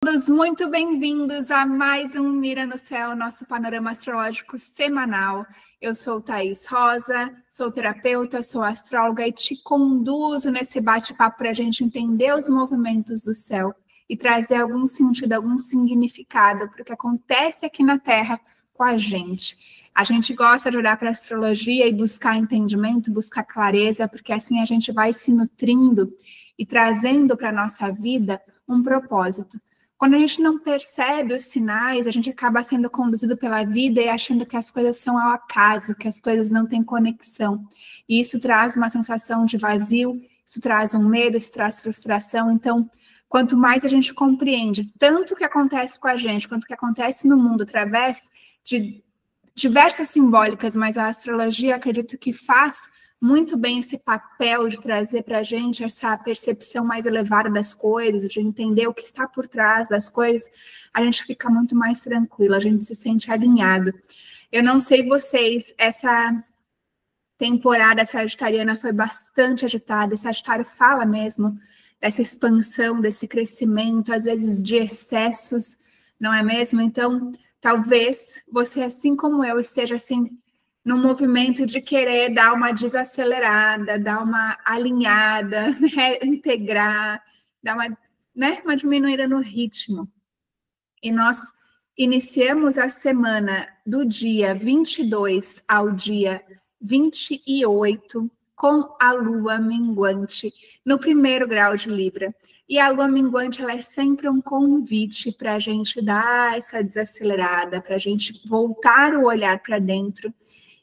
Todos muito bem-vindos a mais um Mira no Céu, nosso panorama astrológico semanal. Eu sou Thaís Rosa, sou terapeuta, sou astróloga e te conduzo nesse bate-papo para a gente entender os movimentos do céu e trazer algum sentido, algum significado para o que acontece aqui na Terra com a gente. A gente gosta de olhar para a astrologia e buscar entendimento, buscar clareza, porque assim a gente vai se nutrindo e trazendo para a nossa vida um propósito. Quando a gente não percebe os sinais, a gente acaba sendo conduzido pela vida e achando que as coisas são ao acaso, que as coisas não têm conexão. E isso traz uma sensação de vazio, isso traz um medo, isso traz frustração. Então, quanto mais a gente compreende tanto o que acontece com a gente, quanto o que acontece no mundo através de diversas simbólicas, mas a astrologia, acredito que faz muito bem esse papel de trazer para a gente essa percepção mais elevada das coisas, de entender o que está por trás das coisas, a gente fica muito mais tranquilo, a gente se sente alinhado. Eu não sei vocês, essa temporada sagitariana foi bastante agitada, Sagitário fala mesmo dessa expansão, desse crescimento, às vezes de excessos, não é mesmo? Então, talvez você, assim como eu, esteja assim, no movimento de querer dar uma desacelerada, dar uma alinhada, integrar, dar uma diminuída no ritmo. E nós iniciamos a semana do dia 22 ao dia 28 com a lua minguante no primeiro grau de Libra. E a lua minguante, ela é sempre um convite para a gente dar essa desacelerada, para a gente voltar o olhar para dentro,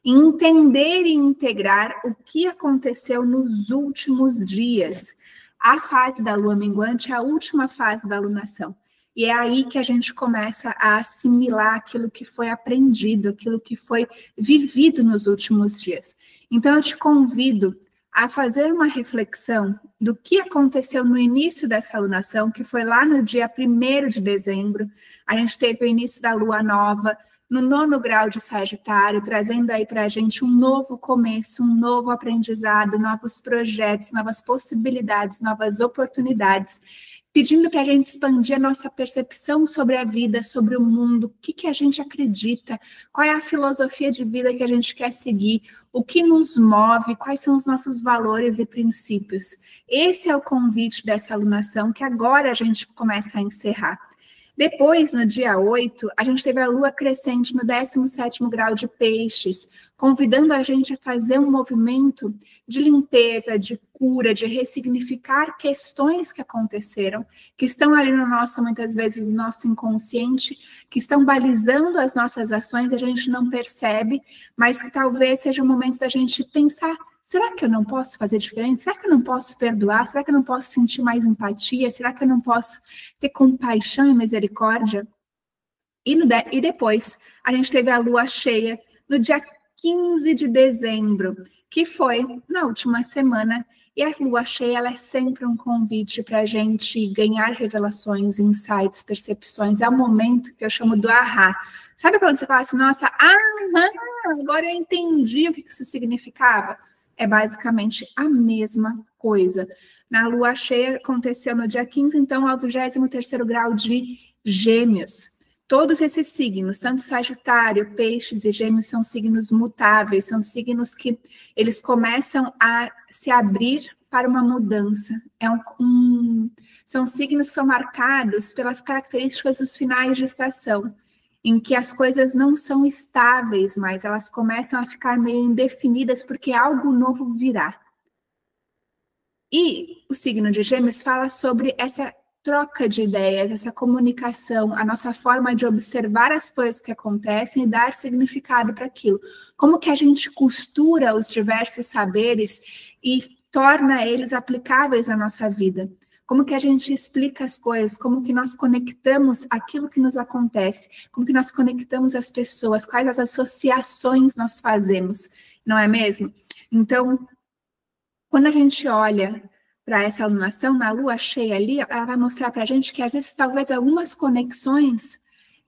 entender e integrar o que aconteceu nos últimos dias. A fase da lua minguante é a última fase da alunação. E é aí que a gente começa a assimilar aquilo que foi aprendido, aquilo que foi vivido nos últimos dias. Então, eu te convido a fazer uma reflexão do que aconteceu no início dessa alunação, que foi lá no dia 1º de dezembro. A gente teve o início da lua nova, no 9º grau de Sagitário, trazendo aí para a gente um novo começo, um novo aprendizado, novos projetos, novas possibilidades, novas oportunidades, pedindo para a gente expandir a nossa percepção sobre a vida, sobre o mundo, o que a gente acredita, qual é a filosofia de vida que a gente quer seguir, o que nos move, quais são os nossos valores e princípios. Esse é o convite dessa alunação que agora a gente começa a encerrar. Depois, no dia 8, a gente teve a lua crescente no 17º grau de Peixes, convidando a gente a fazer um movimento de limpeza, de cura, de ressignificar questões que aconteceram, que estão ali no nosso, muitas vezes, no nosso inconsciente, que estão balizando as nossas ações, a gente não percebe, mas que talvez seja o momento da gente pensar: será que eu não posso fazer diferente? Será que eu não posso perdoar? Será que eu não posso sentir mais empatia? Será que eu não posso ter compaixão e misericórdia? E depois, a gente teve a lua cheia no dia 15 de dezembro, que foi na última semana. E a lua cheia, ela é sempre um convite para a gente ganhar revelações, insights, percepções. É o momento que eu chamo do ahá. Sabe quando você fala assim: nossa, agora eu entendi o que isso significava? É basicamente a mesma coisa. Na lua cheia aconteceu no dia 15, então, ao 23º grau de Gêmeos. Todos esses signos, tanto Sagitário, Peixes e Gêmeos, são signos mutáveis, são signos que eles começam a se abrir para uma mudança. São signos que são marcados pelas características dos finais de estação, em que as coisas não são estáveis, mas elas começam a ficar meio indefinidas porque algo novo virá. E o signo de Gêmeos fala sobre essa troca de ideias, essa comunicação, a nossa forma de observar as coisas que acontecem e dar significado para aquilo. Como que a gente costura os diversos saberes e torna eles aplicáveis à nossa vida. Como que a gente explica as coisas, como que nós conectamos aquilo que nos acontece, como que nós conectamos as pessoas, quais as associações nós fazemos, não é mesmo? Então, quando a gente olha para essa alunação, na lua cheia ali, ela vai mostrar para a gente que às vezes talvez algumas conexões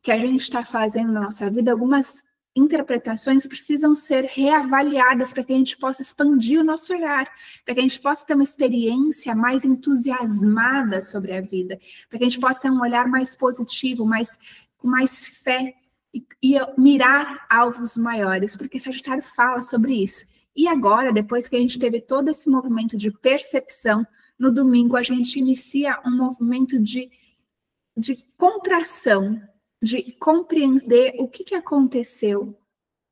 que a gente está fazendo na nossa vida, algumas interpretações precisam ser reavaliadas para que a gente possa expandir o nosso olhar, para que a gente possa ter uma experiência mais entusiasmada sobre a vida, para que a gente possa ter um olhar mais positivo, com mais fé e mirar alvos maiores, porque Sagitário fala sobre isso. E agora, depois que a gente teve todo esse movimento de percepção, no domingo a gente inicia um movimento de contração, de compreender o que aconteceu,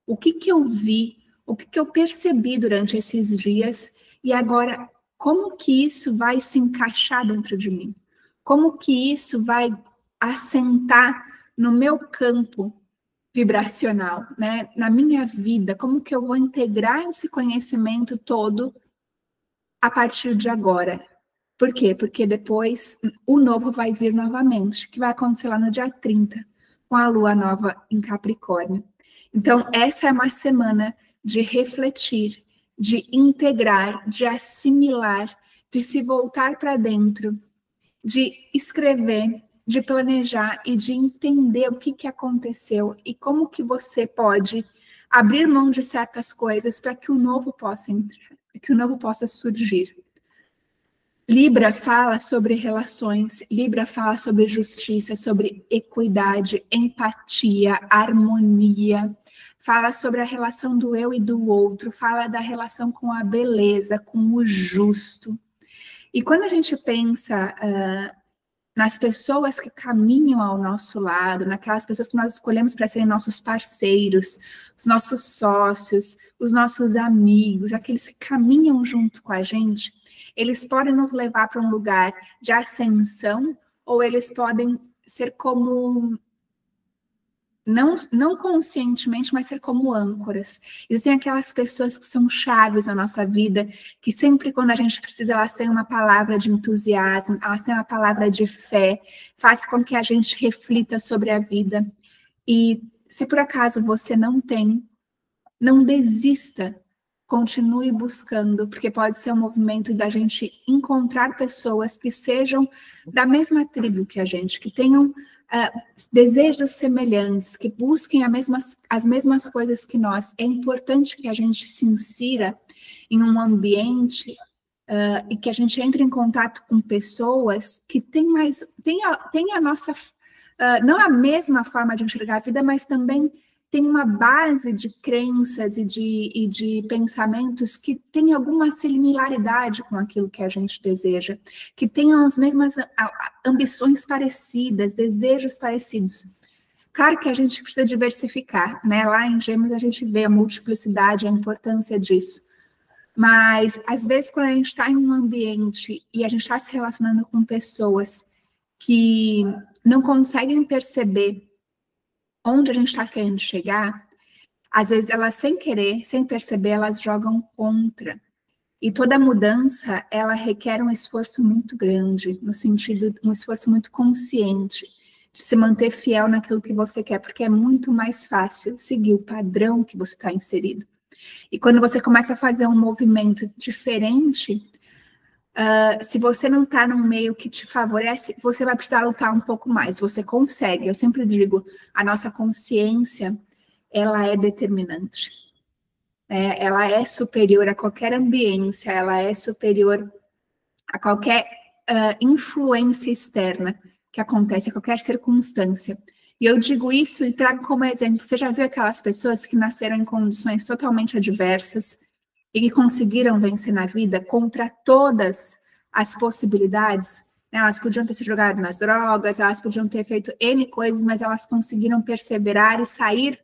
o que eu vi, o que eu percebi durante esses dias, e agora como que isso vai se encaixar dentro de mim? Como que isso vai assentar no meu campo vibracional, né? Na minha vida? Como que eu vou integrar esse conhecimento todo a partir de agora? Por quê? Porque depois o novo vai vir novamente, que vai acontecer lá no dia 30, com a lua nova em Capricórnio. Então, essa é uma semana de refletir, de integrar, de assimilar, de se voltar para dentro, de escrever, de planejar e de entender o que aconteceu e como que você pode abrir mão de certas coisas para que o novo possa entrar, para que o novo possa surgir. Libra fala sobre relações, Libra fala sobre justiça, sobre equidade, empatia, harmonia, fala sobre a relação do eu e do outro, fala da relação com a beleza, com o justo. E quando a gente pensa nas pessoas que caminham ao nosso lado, naquelas pessoas que nós escolhemos para serem nossos parceiros, os nossos sócios, os nossos amigos, aqueles que caminham junto com a gente, eles podem nos levar para um lugar de ascensão, ou eles podem ser como, não conscientemente, mas ser como âncoras. Existem aquelas pessoas que são chaves na nossa vida, que sempre quando a gente precisa, elas têm uma palavra de entusiasmo, elas têm uma palavra de fé, faz com que a gente reflita sobre a vida. E se por acaso você não tem, não desista. Continue buscando, porque pode ser um movimento da gente encontrar pessoas que sejam da mesma tribo que a gente, que tenham desejos semelhantes, que busquem as mesmas coisas que nós. É importante que a gente se insira em um ambiente e que a gente entre em contato com pessoas que têm a nossa, não a mesma forma de enxergar a vida, mas também tem uma base de crenças e de pensamentos que tem alguma similaridade com aquilo que a gente deseja, que tenham as mesmas ambições parecidas, desejos parecidos. Claro que a gente precisa diversificar, né? Lá em Gêmeos a gente vê a multiplicidade, a importância disso. Mas, às vezes, quando a gente está em um ambiente e a gente está se relacionando com pessoas que não conseguem perceber onde a gente está querendo chegar, às vezes elas, sem querer, sem perceber, elas jogam contra. E toda mudança, ela requer um esforço muito grande, no sentido, um esforço muito consciente, de se manter fiel naquilo que você quer, porque é muito mais fácil seguir o padrão que você está inserido. E quando você começa a fazer um movimento diferente, se você não está num meio que te favorece, você vai precisar lutar um pouco mais. Você consegue. Eu sempre digo, a nossa consciência, ela é determinante. Ela é superior a qualquer ambiência, ela é superior a qualquer influência externa que acontece, a qualquer circunstância. E eu digo isso e trago como exemplo. Você já viu aquelas pessoas que nasceram em condições totalmente adversas e que conseguiram vencer na vida contra todas as possibilidades? Elas podiam ter se jogado nas drogas, elas podiam ter feito N coisas, mas elas conseguiram perseverar e sair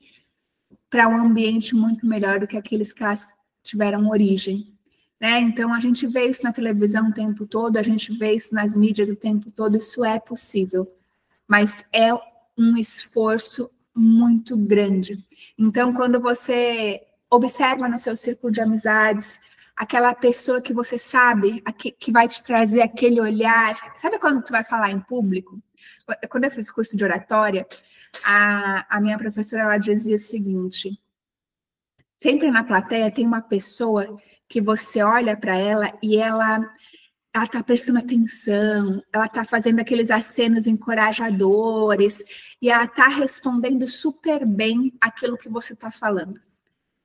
para um ambiente muito melhor do que aqueles que elas tiveram origem. Então, a gente vê isso na televisão o tempo todo, a gente vê isso nas mídias o tempo todo, isso é possível, mas é um esforço muito grande. Então, quando você observa no seu círculo de amizades aquela pessoa que você sabe, que vai te trazer aquele olhar. Sabe quando tu vai falar em público? Quando eu fiz curso de oratória, a minha professora, ela dizia o seguinte: sempre na plateia tem uma pessoa que você olha para ela e ela ela está prestando atenção, ela está fazendo aqueles acenos encorajadores e ela está respondendo super bem aquilo que você está falando.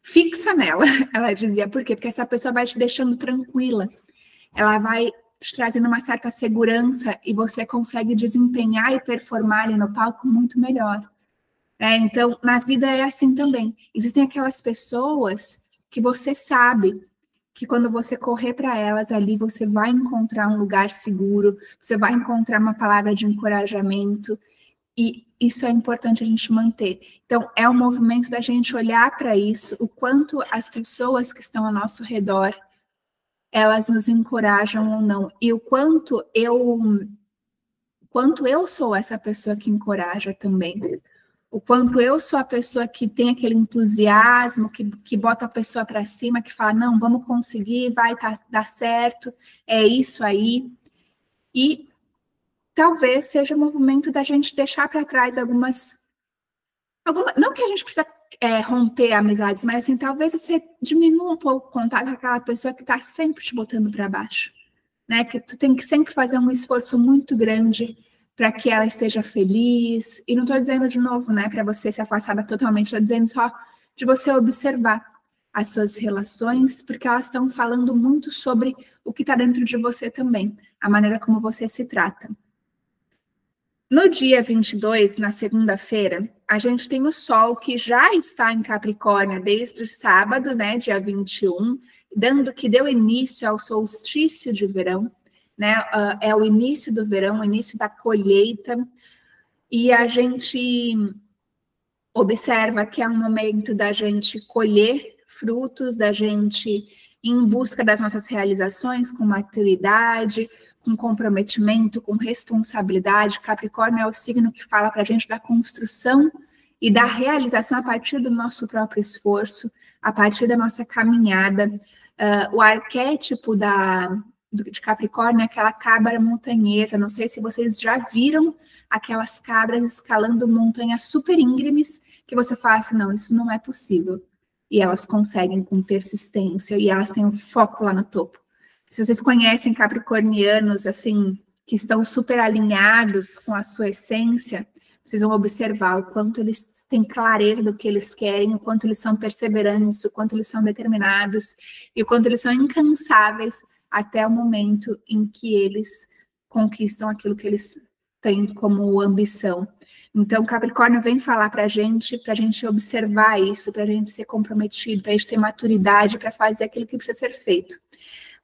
Fixa nela, ela dizia. Por quê? Porque essa pessoa vai te deixando tranquila. Ela vai te trazendo uma certa segurança e você consegue desempenhar e performar ali no palco muito melhor. Então, na vida é assim também. Existem aquelas pessoas que você sabe que quando você correr para elas ali, você vai encontrar um lugar seguro, você vai encontrar uma palavra de encorajamento, e isso é importante a gente manter. Então, é um movimento da gente olhar para isso, o quanto as pessoas que estão ao nosso redor, elas nos encorajam ou não, e o quanto eu sou essa pessoa que encoraja também. O quanto eu sou a pessoa que tem aquele entusiasmo, que bota a pessoa para cima, que fala, não, vamos conseguir, vai dar certo, é isso aí. E talvez seja o movimento da gente deixar para trás algumas... Não que a gente precisa romper amizades, mas assim, talvez você diminua um pouco o contato com aquela pessoa que está sempre te botando para baixo. Né? Que tu tem que sempre fazer um esforço muito grande para que ela esteja feliz. E não estou dizendo de novo, né, para você se afastar totalmente, estou dizendo só de você observar as suas relações, porque elas estão falando muito sobre o que está dentro de você também, a maneira como você se trata. No dia 22, na segunda-feira, a gente tem o Sol que já está em Capricórnio desde o sábado, né, dia 21, que deu início ao solstício de verão, né? É o início do verão, o início da colheita, e a gente observa que é um momento da gente colher frutos, da gente ir em busca das nossas realizações com maturidade, com comprometimento, com responsabilidade. Capricórnio é o signo que fala para a gente da construção e da realização a partir do nosso próprio esforço, a partir da nossa caminhada. O arquétipo de Capricórnio é aquela cabra montanhesa. Não sei se vocês já viram aquelas cabras escalando montanhas super íngremes, que você fala assim, não, isso não é possível. E elas conseguem com persistência, e elas têm um foco lá no topo. Se vocês conhecem capricornianos, assim, que estão super alinhados com a sua essência, vocês vão observar o quanto eles têm clareza do que eles querem, o quanto eles são perseverantes, o quanto eles são determinados, e o quanto eles são incansáveis até o momento em que eles conquistam aquilo que eles têm como ambição. Então, Capricórnio vem falar para a gente observar isso, para a gente ser comprometido, para a gente ter maturidade para fazer aquilo que precisa ser feito.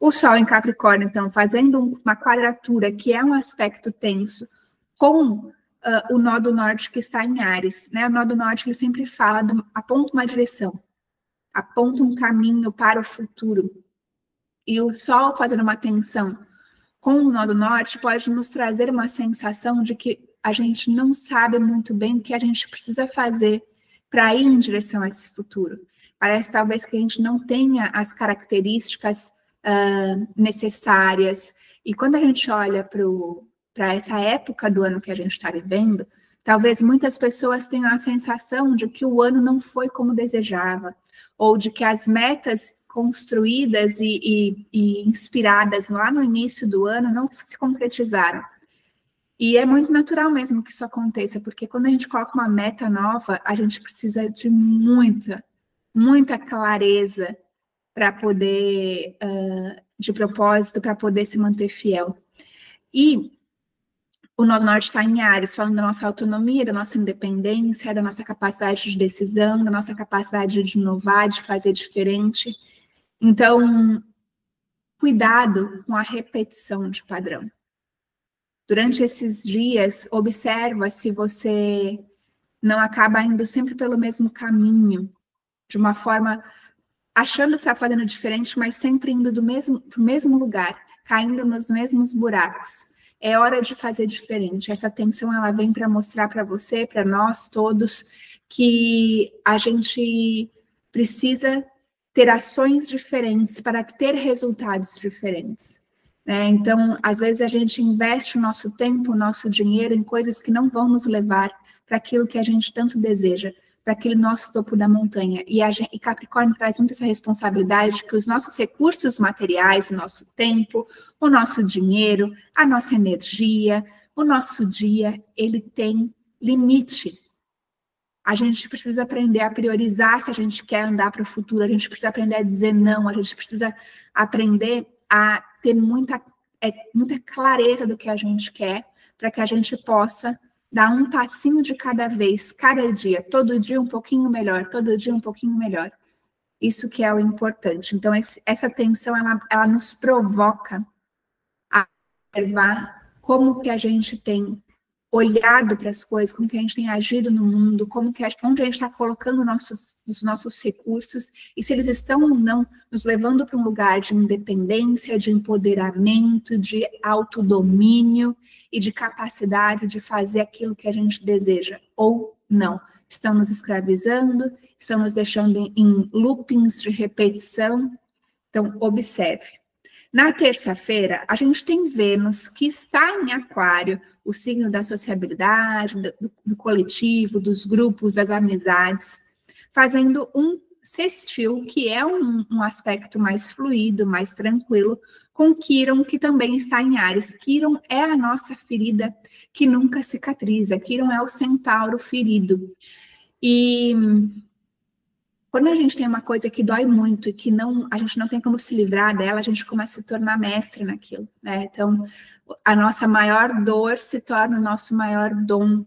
O Sol em Capricórnio, então, fazendo uma quadratura, que é um aspecto tenso, com o nó do norte que está em Áries, né? O nó do norte, ele sempre fala, aponta uma direção, aponta um caminho para o futuro. E o Sol fazendo uma tensão com o nó do norte pode nos trazer uma sensação de que a gente não sabe muito bem o que a gente precisa fazer para ir em direção a esse futuro. Parece talvez que a gente não tenha as características necessárias. E quando a gente olha para essa época do ano que a gente está vivendo, talvez muitas pessoas tenham a sensação de que o ano não foi como desejava, ou de que as metas construídas e inspiradas lá no início do ano não se concretizaram. E é muito natural mesmo que isso aconteça, porque quando a gente coloca uma meta nova, a gente precisa de muita clareza para poder, de propósito, para poder se manter fiel. E o nó do norte está em Áries, falando da nossa autonomia, da nossa independência, da nossa capacidade de decisão, da nossa capacidade de inovar, de fazer diferente. Então, cuidado com a repetição de padrão. Durante esses dias, observa se você não acaba indo sempre pelo mesmo caminho, de uma forma, achando que está fazendo diferente, mas sempre indo para o mesmo lugar, caindo nos mesmos buracos. É hora de fazer diferente. Essa tensão, ela vem para mostrar para você, para nós todos, que a gente precisa ter ações diferentes para ter resultados diferentes. Então, às vezes a gente investe o nosso tempo, o nosso dinheiro em coisas que não vão nos levar para aquilo que a gente tanto deseja. para aquele nosso topo da montanha. E Capricórnio traz muito essa responsabilidade de que os nossos recursos materiais, o nosso tempo, o nosso dinheiro, a nossa energia, o nosso dia, ele tem limite. A gente precisa aprender a priorizar se a gente quer andar para o futuro, a gente precisa aprender a dizer não, a gente precisa aprender a ter muita clareza do que a gente quer, para que a gente possa dar um passinho de cada vez, cada dia, todo dia um pouquinho melhor, todo dia um pouquinho melhor. Isso que é o importante. Então, essa tensão, ela nos provoca a observar como que a gente tem olhado para as coisas, como que a gente tem agido no mundo, onde a gente está colocando os nossos recursos, e se eles estão ou não nos levando para um lugar de independência, de empoderamento, de autodomínio e de capacidade de fazer aquilo que a gente deseja, ou não. Estão nos escravizando, estão nos deixando em loopings de repetição. Então, observe. Na terça-feira, a gente tem Vênus, que está em Aquário, o signo da sociabilidade, do coletivo, dos grupos, das amizades, fazendo um sextil, que é um aspecto mais fluido, mais tranquilo, com Quirón, que também está em Áries. Quirón é a nossa ferida que nunca cicatriza. Quirón é o centauro ferido. E quando a gente tem uma coisa que dói muito e que a gente não tem como se livrar dela, a gente começa a se tornar mestre naquilo, né? Então, a nossa maior dor se torna o nosso maior dom.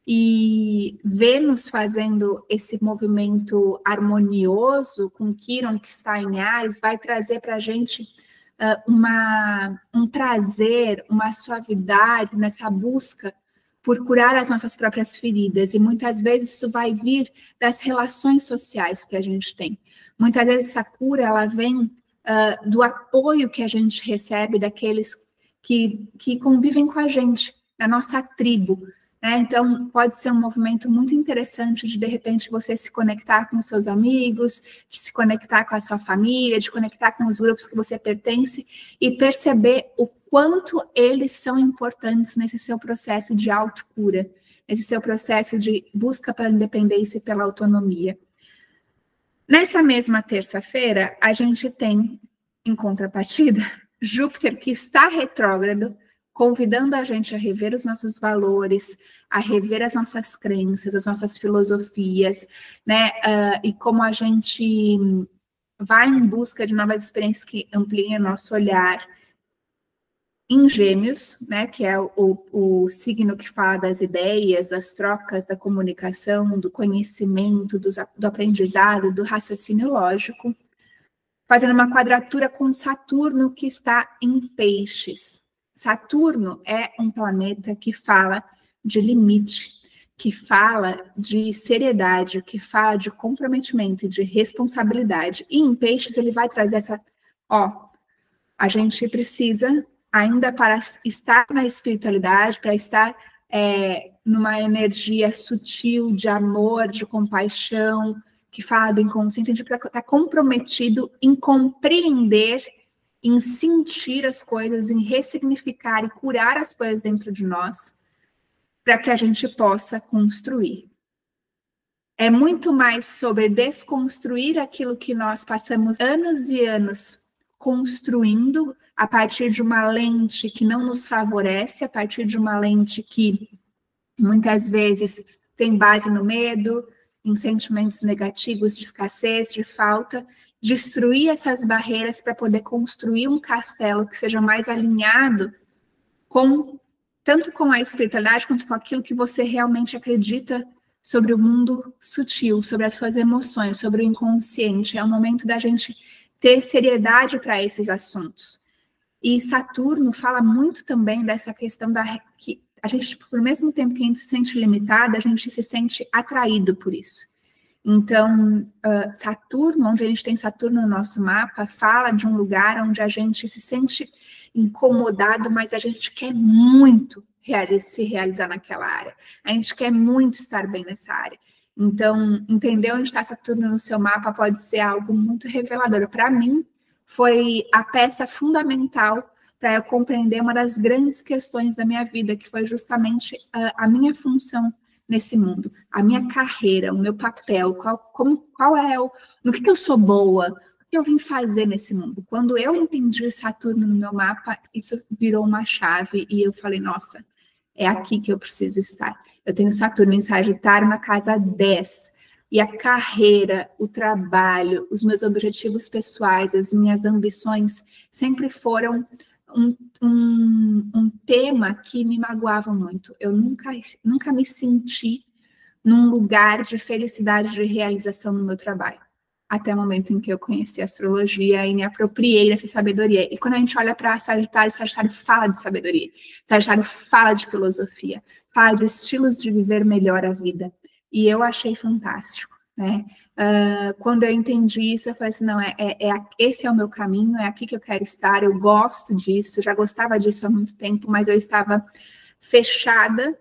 E Vênus fazendo esse movimento harmonioso com Quirón, que está em Áries, vai trazer para a gente um prazer, uma suavidade nessa busca por curar as nossas próprias feridas, e muitas vezes isso vai vir das relações sociais que a gente tem. Muitas vezes essa cura, ela vem do apoio que a gente recebe daqueles que convivem com a gente, da nossa tribo, né? Então, pode ser um movimento muito interessante de repente, você se conectar com os seus amigos, de se conectar com a sua família, de conectar com os grupos que você pertence e perceber o quanto eles são importantes nesse seu processo de autocura, nesse seu processo de busca pela independência e pela autonomia. Nessa mesma terça-feira, a gente tem, em contrapartida, Júpiter, que está retrógrado, convidando a gente a rever os nossos valores, a rever as nossas crenças, as nossas filosofias, né? E como a gente vai em busca de novas experiências que ampliem o nosso olhar. Em Gêmeos, né, que é o signo que fala das ideias, das trocas, da comunicação, do conhecimento, do aprendizado, do raciocínio lógico, fazendo uma quadratura com Saturno, que está em Peixes. Saturno é um planeta que fala de limite, que fala de seriedade, que fala de comprometimento e de responsabilidade. E em Peixes ele vai trazer a gente precisa, ainda para estar na espiritualidade, para estar numa energia sutil de amor, de compaixão, que fala do inconsciente, a gente precisa estar comprometido em compreender, em sentir as coisas, em ressignificar e curar as coisas dentro de nós, para que a gente possa construir. É muito mais sobre desconstruir aquilo que nós passamos anos e anos construindo a partir de uma lente que não nos favorece, a partir de uma lente que muitas vezes tem base no medo, em sentimentos negativos de escassez, de falta, destruir essas barreiras para poder construir um castelo que seja mais alinhado tanto com a espiritualidade quanto com aquilo que você realmente acredita sobre o mundo sutil, sobre as suas emoções, sobre o inconsciente. É o momento da gente ter seriedade para esses assuntos. E Saturno fala muito também dessa questão que a gente, por mesmo tempo que a gente se sente limitada, a gente se sente atraído por isso. Então, Saturno, onde a gente tem Saturno no nosso mapa, fala de um lugar onde a gente se sente incomodado, mas a gente quer muito se realizar naquela área. A gente quer muito estar bem nessa área. Então, entender onde está Saturno no seu mapa pode ser algo muito revelador. Para mim, foi a peça fundamental para eu compreender uma das grandes questões da minha vida, que foi justamente a minha função nesse mundo? A minha carreira, o meu papel, no que eu sou boa, o que eu vim fazer nesse mundo? Quando eu entendi Saturno no meu mapa, isso virou uma chave e eu falei, nossa, é aqui que eu preciso estar. Eu tenho Saturno em Sagitário na casa 10. E a carreira, o trabalho, os meus objetivos pessoais, as minhas ambições sempre foram um tema que me magoava muito. Eu nunca me senti num lugar de felicidade, de realização no meu trabalho. Até o momento em que eu conheci a astrologia e me apropriei dessa sabedoria. E quando a gente olha para Sagitário, Sagitário fala de sabedoria. Sagitário fala de filosofia, fala de estilos de viver melhor a vida. E eu achei fantástico, né? Quando eu entendi isso, eu falei assim, não, esse é o meu caminho, é aqui que eu quero estar, eu gosto disso, já gostava disso há muito tempo, mas eu estava fechada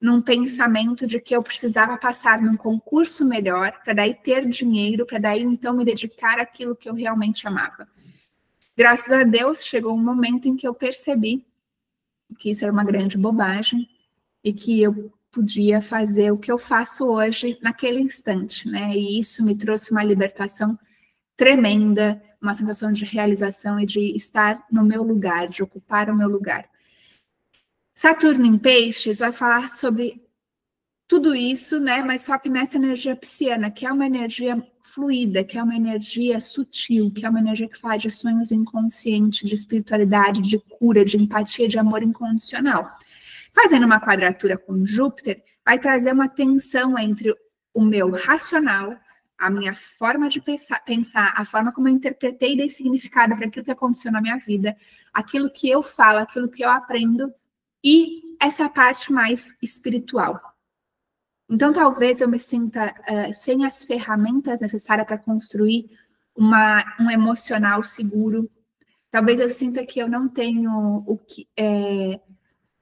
num pensamento de que eu precisava passar num concurso melhor, para daí ter dinheiro, para daí então me dedicar àquilo que eu realmente amava. Graças a Deus, chegou um momento em que eu percebi que isso era uma grande bobagem e que eu podia fazer o que eu faço hoje naquele instante, né? E isso me trouxe uma libertação tremenda, uma sensação de realização e de estar no meu lugar, de ocupar o meu lugar. Saturno em Peixes vai falar sobre tudo isso, né? Mas só que nessa energia pisciana, que é uma energia fluida, que é uma energia sutil, que é uma energia que fala de sonhos inconscientes, de espiritualidade, de cura, de empatia, de amor incondicional. Fazendo uma quadratura com Júpiter, vai trazer uma tensão entre o meu racional, a minha forma de pensar, a forma como eu interpretei e dei significado para aquilo que aconteceu na minha vida, aquilo que eu falo, aquilo que eu aprendo, e essa parte mais espiritual. Então, talvez eu me sinta sem as ferramentas necessárias para construir um emocional seguro. Talvez eu sinta que eu não tenho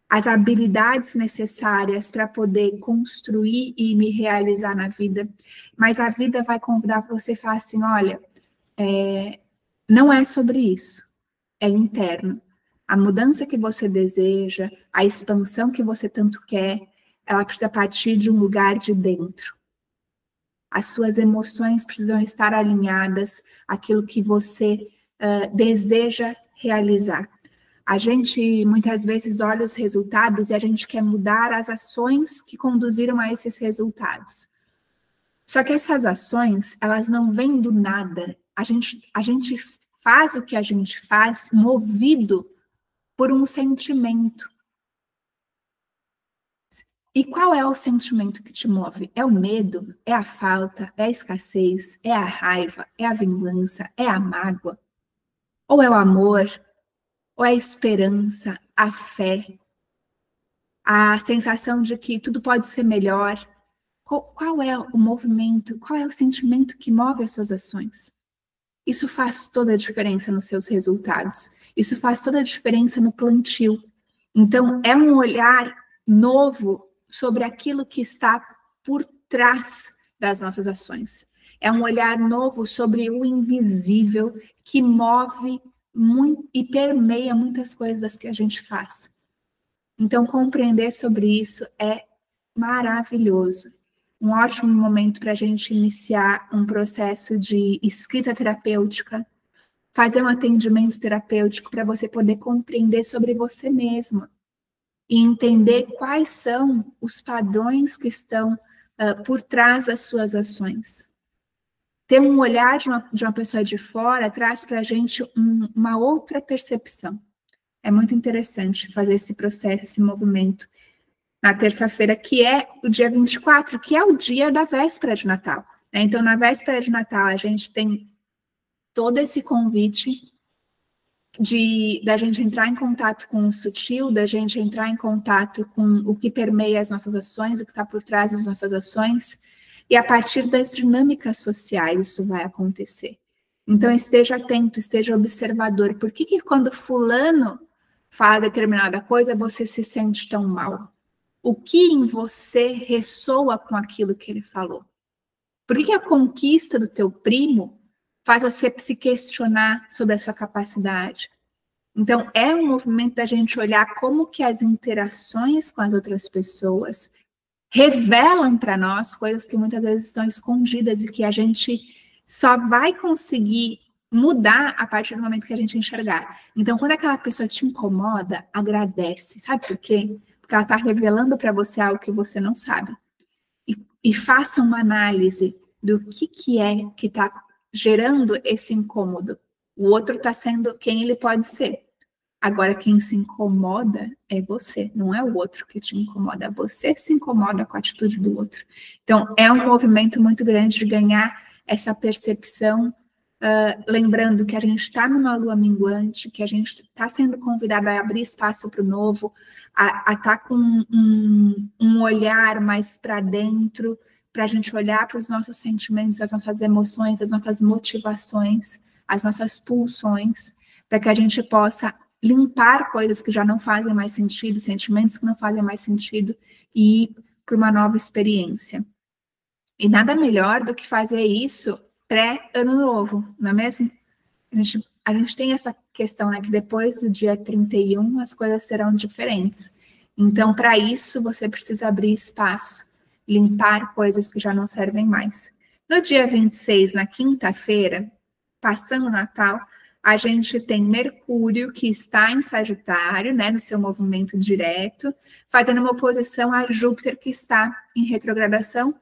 as habilidades necessárias para poder construir e me realizar na vida. Mas a vida vai convidar você a falar assim, olha, não é sobre isso, é interno. A mudança que você deseja, a expansão que você tanto quer, ela precisa partir de um lugar de dentro. As suas emoções precisam estar alinhadas àquilo que você deseja realizar. A gente, muitas vezes, olha os resultados e a gente quer mudar as ações que conduziram a esses resultados. Só que essas ações, elas não vêm do nada. A gente faz o que a gente faz movido por um sentimento. E qual é o sentimento que te move? É o medo? É a falta? É a escassez? É a raiva? É a vingança? É a mágoa? Ou é o amor? Ou é a esperança? A fé? A sensação de que tudo pode ser melhor? Qual é o movimento? Qual é o sentimento que move as suas ações? Isso faz toda a diferença nos seus resultados. Isso faz toda a diferença no plantio. Então, é um olhar novo sobre aquilo que está por trás das nossas ações. É um olhar novo sobre o invisível que move e permeia muitas coisas que a gente faz. Então, compreender sobre isso é maravilhoso. Um ótimo momento para a gente iniciar um processo de escrita terapêutica, fazer um atendimento terapêutico para você poder compreender sobre você mesmo e entender quais são os padrões que estão por trás das suas ações. Ter um olhar de uma pessoa de fora traz para a gente uma outra percepção. É muito interessante fazer esse processo, esse movimento. Na terça-feira, que é o dia 24, que é o dia da véspera de Natal. Né? Então, na véspera de Natal, a gente tem todo esse convite da gente entrar em contato com o sutil, da gente entrar em contato com o que permeia as nossas ações, o que está por trás das nossas ações, e a partir das dinâmicas sociais isso vai acontecer. Então, esteja atento, esteja observador. Por que quando fulano fala determinada coisa, você se sente tão mal? O que em você ressoa com aquilo que ele falou? Por que a conquista do teu primo faz você se questionar sobre a sua capacidade? Então, é um movimento da gente olhar como que as interações com as outras pessoas revelam para nós coisas que muitas vezes estão escondidas e que a gente só vai conseguir mudar a partir do momento que a gente enxergar. Então, quando aquela pessoa te incomoda, agradece. Sabe por quê? Porque ela está revelando para você algo que você não sabe. E faça uma análise do que é que está gerando esse incômodo. O outro está sendo quem ele pode ser. Agora, quem se incomoda é você, não é o outro que te incomoda. Você se incomoda com a atitude do outro. Então, é um movimento muito grande de ganhar essa percepção, lembrando que a gente está numa lua minguante, que a gente está sendo convidado a abrir espaço para o novo, a estar com um olhar mais para dentro, para a gente olhar para os nossos sentimentos, as nossas emoções, as nossas motivações, as nossas pulsões, para que a gente possa limpar coisas que já não fazem mais sentido, sentimentos que não fazem mais sentido, e ir para uma nova experiência. E nada melhor do que fazer isso pré-ano novo, não é mesmo? A gente tem essa questão, né, que depois do dia 31 as coisas serão diferentes. Então, para isso, você precisa abrir espaço, limpar coisas que já não servem mais. No dia 26, na quinta-feira, passando o Natal, a gente tem Mercúrio, que está em Sagitário, né, no seu movimento direto, fazendo uma oposição a Júpiter, que está em retrogradação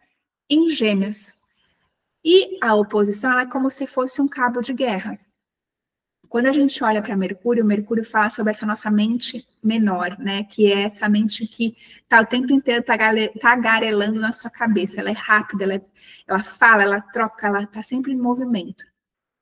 em Gêmeos. E a oposição ela é como se fosse um cabo de guerra. Quando a gente olha para Mercúrio, o Mercúrio fala sobre essa nossa mente menor, né, que é essa mente que está o tempo inteiro tagarelando na sua cabeça. Ela é rápida, ela fala, ela troca, ela está sempre em movimento.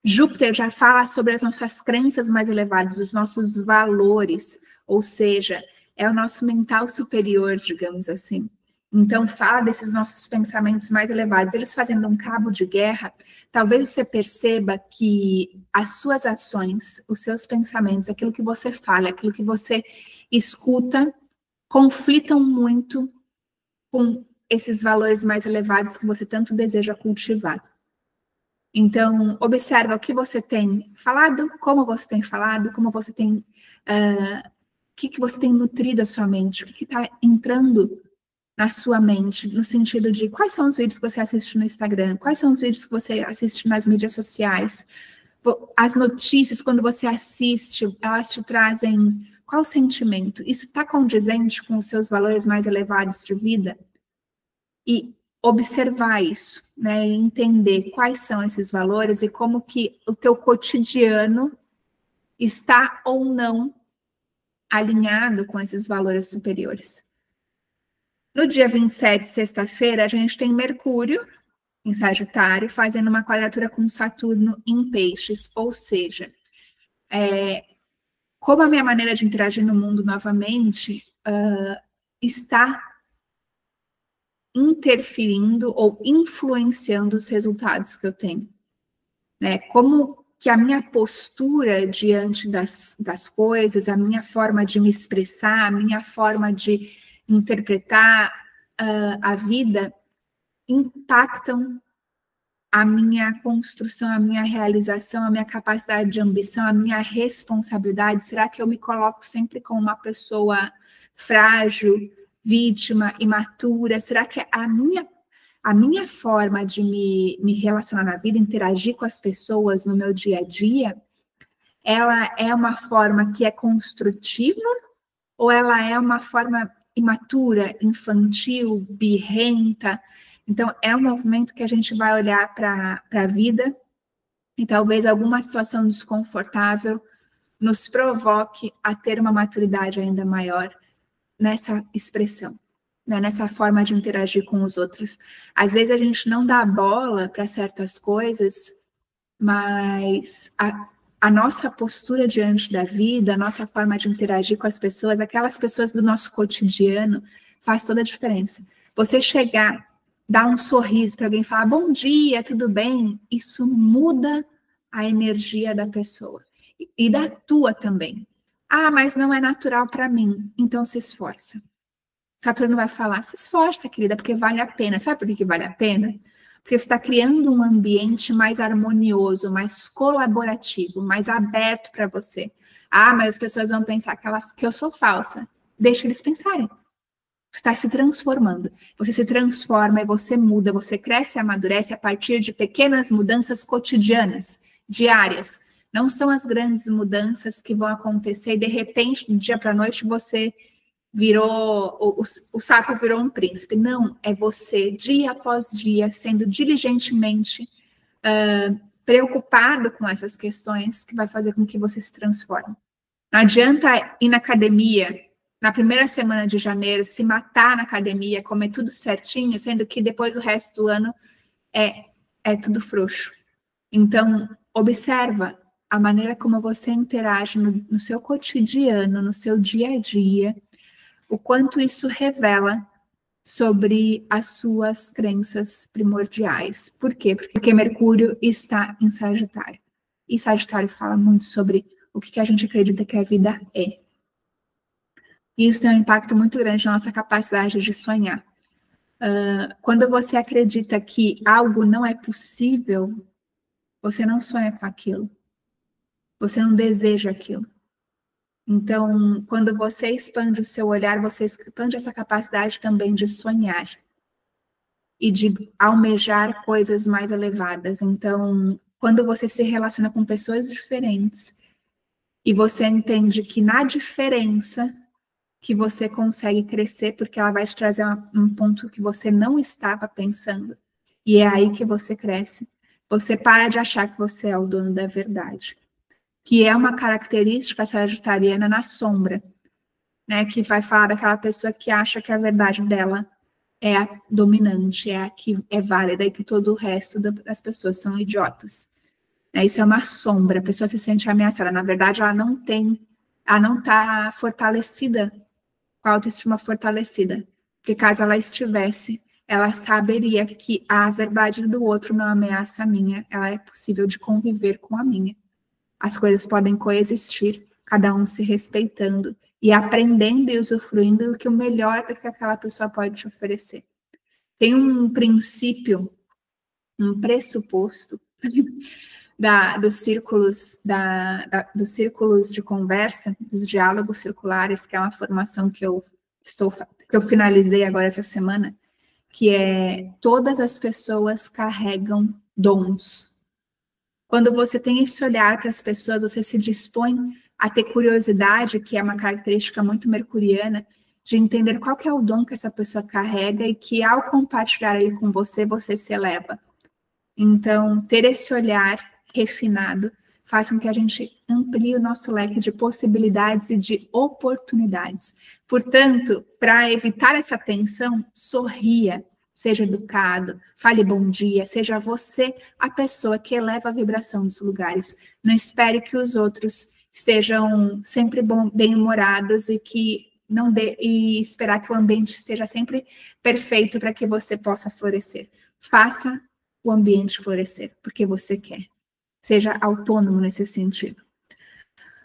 Júpiter já fala sobre as nossas crenças mais elevadas, os nossos valores, ou seja, é o nosso mental superior, digamos assim. Então, fala desses nossos pensamentos mais elevados. Eles fazendo um cabo de guerra, talvez você perceba que as suas ações, os seus pensamentos, aquilo que você fala, aquilo que você escuta, conflitam muito com esses valores mais elevados que você tanto deseja cultivar. Então, observa o que você tem falado, como você tem falado, como você tem, o que você tem nutrido a sua mente, o que está entrando na sua mente, no sentido de quais são os vídeos que você assiste no Instagram, quais são os vídeos que você assiste nas mídias sociais, as notícias, quando você assiste, elas te trazem qual sentimento? Isso está condizente com os seus valores mais elevados de vida? E observar isso, né, e entender quais são esses valores e como que o teu cotidiano está ou não alinhado com esses valores superiores. No dia 27, sexta-feira, a gente tem Mercúrio em Sagitário, fazendo uma quadratura com Saturno em Peixes, ou seja, como a minha maneira de interagir no mundo novamente está interferindo ou influenciando os resultados que eu tenho, né? Como que a minha postura diante das coisas, a minha forma de me expressar, a minha forma de interpretar a vida impactam a minha construção, a minha realização, a minha capacidade de ambição, a minha responsabilidade. Será que eu me coloco sempre como uma pessoa frágil, vítima, imatura? Será que a minha forma de me relacionar na vida, interagir com as pessoas no meu dia a dia, ela é uma forma que é construtiva ou ela é uma forma imatura, infantil, birrenta? Então, é um movimento que a gente vai olhar para a vida e talvez alguma situação desconfortável nos provoque a ter uma maturidade ainda maior nessa expressão, né, nessa forma de interagir com os outros. Às vezes a gente não dá bola para certas coisas, mas a nossa postura diante da vida, a nossa forma de interagir com as pessoas, aquelas pessoas do nosso cotidiano, faz toda a diferença. Você chegar, dar um sorriso para alguém, falar bom dia, tudo bem? Isso muda a energia da pessoa e da tua também. Ah, mas não é natural para mim, então se esforça. Saturno vai falar, se esforça, querida, porque vale a pena. Sabe por que vale a pena? Porque você está criando um ambiente mais harmonioso, mais colaborativo, mais aberto para você. Ah, mas as pessoas vão pensar que eu sou falsa. Deixa eles pensarem. está se transformando. Você se transforma e você muda, você cresce e amadurece a partir de pequenas mudanças cotidianas, diárias. Não são as grandes mudanças que vão acontecer e, de repente, do dia para a noite, você virou, o sapo virou um príncipe. Não, é você, dia após dia, sendo diligentemente preocupado com essas questões que vai fazer com que você se transforme. Não adianta ir na academia na primeira semana de janeiro, se matar na academia, comer tudo certinho, sendo que depois o resto do ano é tudo frouxo. Então, observa a maneira como você interage no seu cotidiano, no seu dia a dia, o quanto isso revela sobre as suas crenças primordiais. Por quê? Porque Mercúrio está em Sagitário. E Sagitário fala muito sobre o que a gente acredita que a vida é. E isso tem um impacto muito grande na nossa capacidade de sonhar. Quando você acredita que algo não é possível, você não sonha com aquilo. Você não deseja aquilo. Então, quando você expande o seu olhar, você expande essa capacidade também de sonhar e de almejar coisas mais elevadas. Então, quando você se relaciona com pessoas diferentes e você entende que na diferença que você consegue crescer, porque ela vai te trazer um ponto que você não estava pensando, e é aí que você cresce. Você para de achar que você é o dono da verdade, que é uma característica sagitariana na sombra, né? Que vai falar daquela pessoa que acha que a verdade dela é a dominante, é a que é válida e que todo o resto das pessoas são idiotas. Isso é uma sombra, a pessoa se sente ameaçada. Na verdade, ela não está fortalecida, com a autoestima fortalecida. Porque caso ela estivesse, ela saberia que a verdade do outro não ameaça a minha, ela é possível de conviver com a minha. As coisas podem coexistir, cada um se respeitando e aprendendo e usufruindo do que o melhor que aquela pessoa pode te oferecer. Tem um princípio, um pressuposto dos círculos de conversa, dos diálogos circulares, que é uma formação que eu finalizei agora essa semana, que é: todas as pessoas carregam dons. Quando você tem esse olhar para as pessoas, você se dispõe a ter curiosidade, que é uma característica muito mercuriana, de entender qual que é o dom que essa pessoa carrega e que, ao compartilhar ele com você, você se eleva. Então, ter esse olhar refinado faz com que a gente amplie o nosso leque de possibilidades e de oportunidades. Portanto, para evitar essa tensão, sorria, seja educado, fale bom dia, seja você a pessoa que eleva a vibração dos lugares. Não espere que os outros estejam sempre bem-humorados e esperar que o ambiente esteja sempre perfeito para que você possa florescer. Faça o ambiente florescer, porque você quer. Seja autônomo nesse sentido.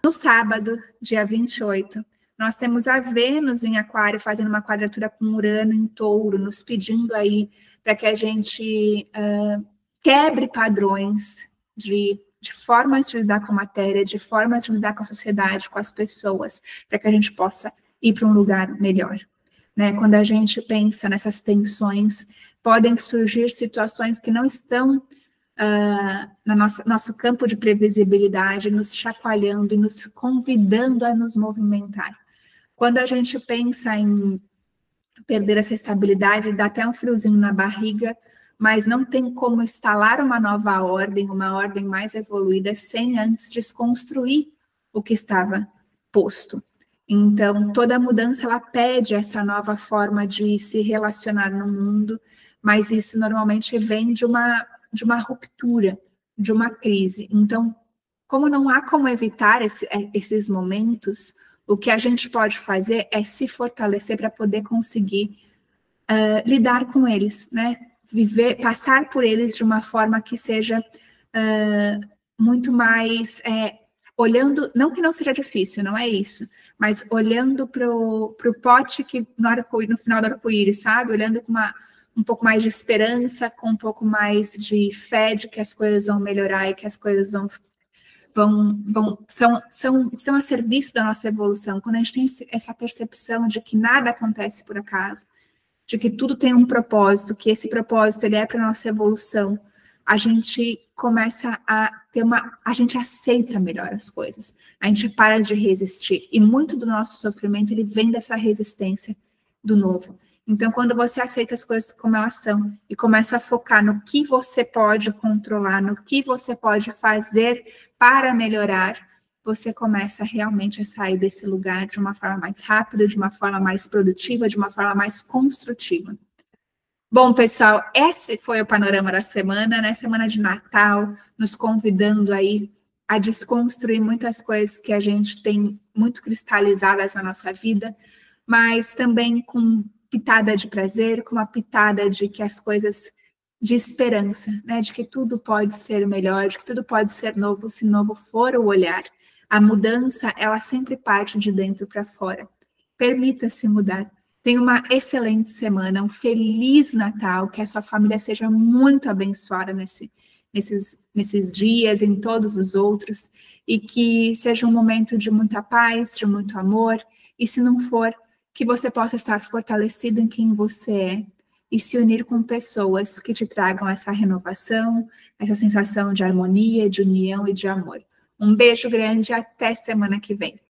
No sábado, dia 28, nós temos a Vênus em Aquário fazendo uma quadratura com Urano em Touro, nos pedindo aí para que a gente quebre padrões de formas de lidar com a matéria, de formas de lidar com a sociedade, com as pessoas, para que a gente possa ir para um lugar melhor. Né? Quando a gente pensa nessas tensões, podem surgir situações que não estão no nosso campo de previsibilidade, nos chacoalhando e nos convidando a nos movimentar. Quando a gente pensa em perder essa estabilidade, dá até um friozinho na barriga, mas não tem como instalar uma nova ordem, uma ordem mais evoluída, sem antes desconstruir o que estava posto. Então, toda mudança, ela pede essa nova forma de se relacionar no mundo, mas isso normalmente vem de uma ruptura, de uma crise. Então, como não há como evitar esses momentos, o que a gente pode fazer é se fortalecer para poder conseguir lidar com eles, né? Passar por eles de uma forma que seja muito mais olhando, não que não seja difícil, não é isso, mas olhando para o pote que no final do arco-íris, sabe? Olhando com um pouco mais de esperança, com um pouco mais de fé de que as coisas vão melhorar e que as coisas estão a serviço da nossa evolução. Quando a gente tem essa percepção de que nada acontece por acaso, de que tudo tem um propósito, que esse propósito ele é para a nossa evolução, a gente começa a ter a gente aceita melhor as coisas, a gente para de resistir, e muito do nosso sofrimento ele vem dessa resistência do novo. Então, quando você aceita as coisas como elas são e começa a focar no que você pode controlar, no que você pode fazer para melhorar, você começa realmente a sair desse lugar de uma forma mais rápida, de uma forma mais produtiva, de uma forma mais construtiva. Bom, pessoal, esse foi o Panorama da Semana, né? Semana de Natal, nos convidando aí a desconstruir muitas coisas que a gente tem muito cristalizadas na nossa vida, mas também com pitada de prazer, com uma pitada de que as coisas de esperança, né? De que tudo pode ser melhor, de que tudo pode ser novo, se novo for o olhar. A mudança, ela sempre parte de dentro para fora. Permita-se mudar. Tenha uma excelente semana, um feliz Natal, que a sua família seja muito abençoada nesses dias, em todos os outros, e que seja um momento de muita paz, de muito amor, e se não for, que você possa estar fortalecido em quem você é e se unir com pessoas que te tragam essa renovação, essa sensação de harmonia, de união e de amor. Um beijo grande e até semana que vem.